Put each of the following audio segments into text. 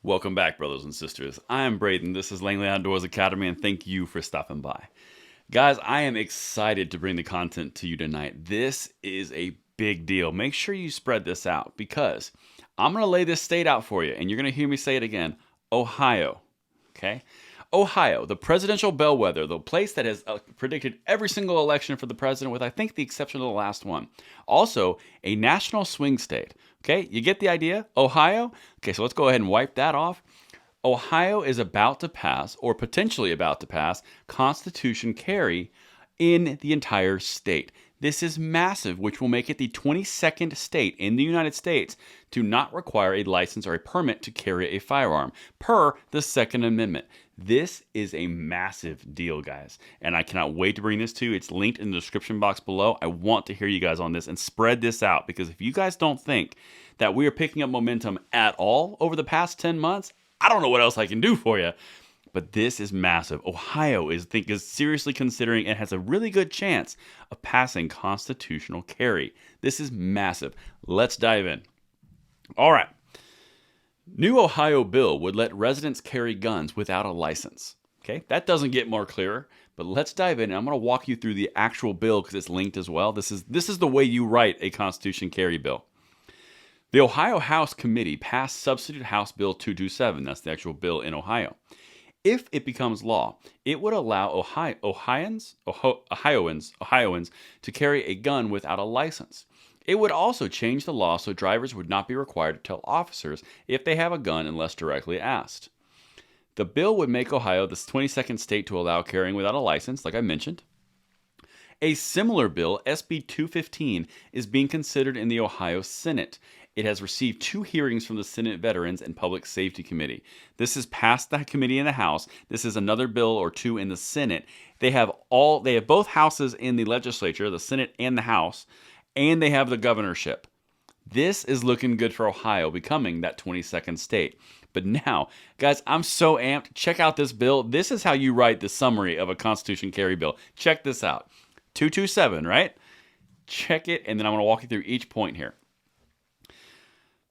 Welcome back, brothers and sisters. I am Braden. This is Langley Outdoors Academy, and thank you for stopping by. Guys, I am excited to bring the content to you tonight. This is a big deal. Make sure you spread this out because I'm going to lay this state out for you, and you're going to hear me say it again. Ohio. Okay? Ohio, the presidential bellwether, the place that has predicted every single election for the president, with I think the exception of the last one. Also, a national swing state. Okay, you get the idea? Ohio? Okay, so let's go ahead and wipe that off. Ohio is about to pass, or potentially about to pass, Constitution carry in the entire state. This is massive, which will make it the 22nd state in the United States to not require a license or a permit to carry a firearm, per the Second Amendment. This is a massive deal, guys, and I cannot wait to bring this to you. It's linked in the description box below. I want to hear you guys on this and spread this out, because if you guys don't think that we are picking up momentum at all over the past 10 months, I don't know what else I can do for you. But this is massive. Ohio is seriously considering and has a really good chance of passing constitutional carry. This is massive. Let's dive in. All right. New Ohio bill would let residents carry guns without a license. Okay, that doesn't get more clearer, but let's dive in. I'm going to walk you through the actual bill because it's linked as well. This is the way you write a constitution carry bill. The Ohio House Committee passed Substitute House Bill 227. That's the actual bill in Ohio. If it becomes law, it would allow Ohioans to carry a gun without a license. It would also change the law so drivers would not be required to tell officers if they have a gun unless directly asked. The bill would make Ohio the 22nd state to allow carrying without a license, like I mentioned. A similar bill, SB 215, is being considered in the Ohio Senate. It has received 2 hearings from the Senate Veterans and Public Safety Committee. This is past that committee in the House. This is another bill or 2 in the Senate. They have both houses in the legislature, the Senate and the House, and they have the governorship. This is looking good for Ohio becoming that 22nd state. But now, guys, I'm so amped. Check out this bill. This is how you write the summary of a Constitution carry bill. Check this out. 227, right? Check it, and then I'm going to walk you through each point here.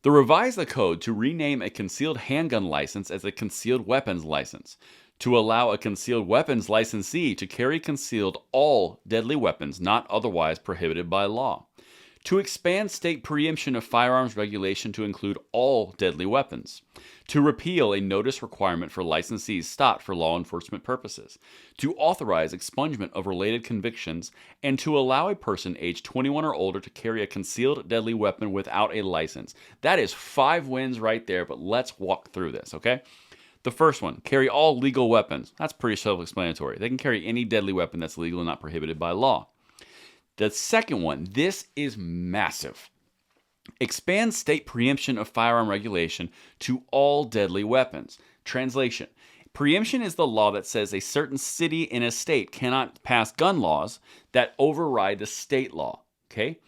They revised the code to rename a concealed handgun license as a concealed weapons license, to allow a concealed weapons licensee to carry concealed all deadly weapons not otherwise prohibited by law, to expand state preemption of firearms regulation to include all deadly weapons, to repeal a notice requirement for licensees stopped for law enforcement purposes, to authorize expungement of related convictions, and to allow a person aged 21 or older to carry a concealed deadly weapon without a license. That is 5 wins right there, but let's walk through this, okay? The first one, carry all legal weapons. That's pretty self-explanatory. They can carry any deadly weapon that's legal and not prohibited by law. The second one, this is massive. Expand state preemption of firearm regulation to all deadly weapons. Translation: preemption is the law that says a certain city in a state cannot pass gun laws that override the state law. Okay?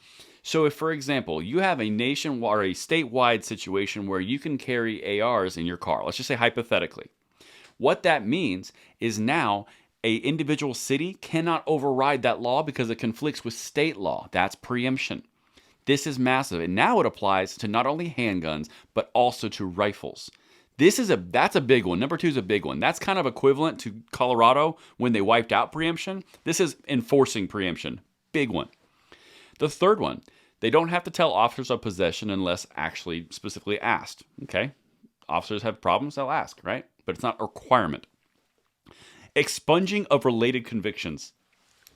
So if, for example, you have a nation or a statewide situation where you can carry ARs in your car, let's just say hypothetically, what that means is now a individual city cannot override that law because it conflicts with state law. That's preemption. This is massive, and now it applies to not only handguns but also to rifles. That's a big one. Number 2 is a big one. That's kind of equivalent to Colorado when they wiped out preemption. This is enforcing preemption. Big one. The third one, they don't have to tell officers of possession unless actually specifically asked. Okay? Officers have problems, they'll ask, right? But it's not a requirement. Expunging of related convictions.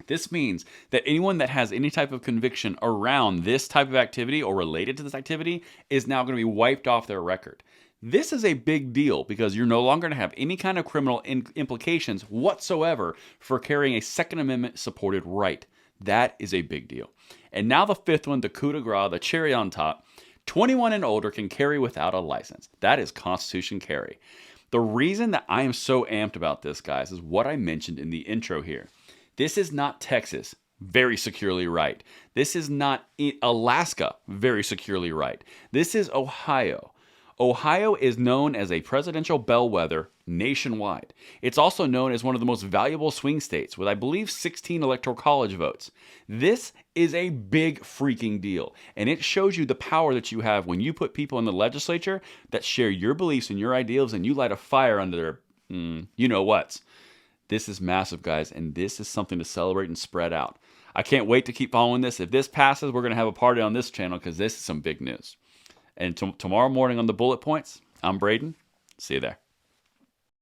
This means that anyone that has any type of conviction around this type of activity or related to this activity is now going to be wiped off their record. This is a big deal because you're no longer going to have any kind of criminal implications whatsoever for carrying a Second Amendment supported right. That is a big deal. And now the fifth one, the coup de grace, the cherry on top, 21 and older can carry without a license. That is Constitution carry. The reason that I am so amped about this, guys, is what I mentioned in the intro here. This is not Texas, very securely right. This is not Alaska, very securely right. This is Ohio. Ohio is known as a presidential bellwether nationwide. It's also known as one of the most valuable swing states, with I believe 16 electoral college votes. This is a big freaking deal, and it shows you the power that you have when you put people in the legislature that share your beliefs and your ideals, and you light a fire under their you know what's. This is massive, guys, and this is something to celebrate and spread out. I can't wait to keep following this. If this passes, we're going to have a party on this channel because this is some big news. And tomorrow morning on the Bullet Points, I'm Braden. See you there.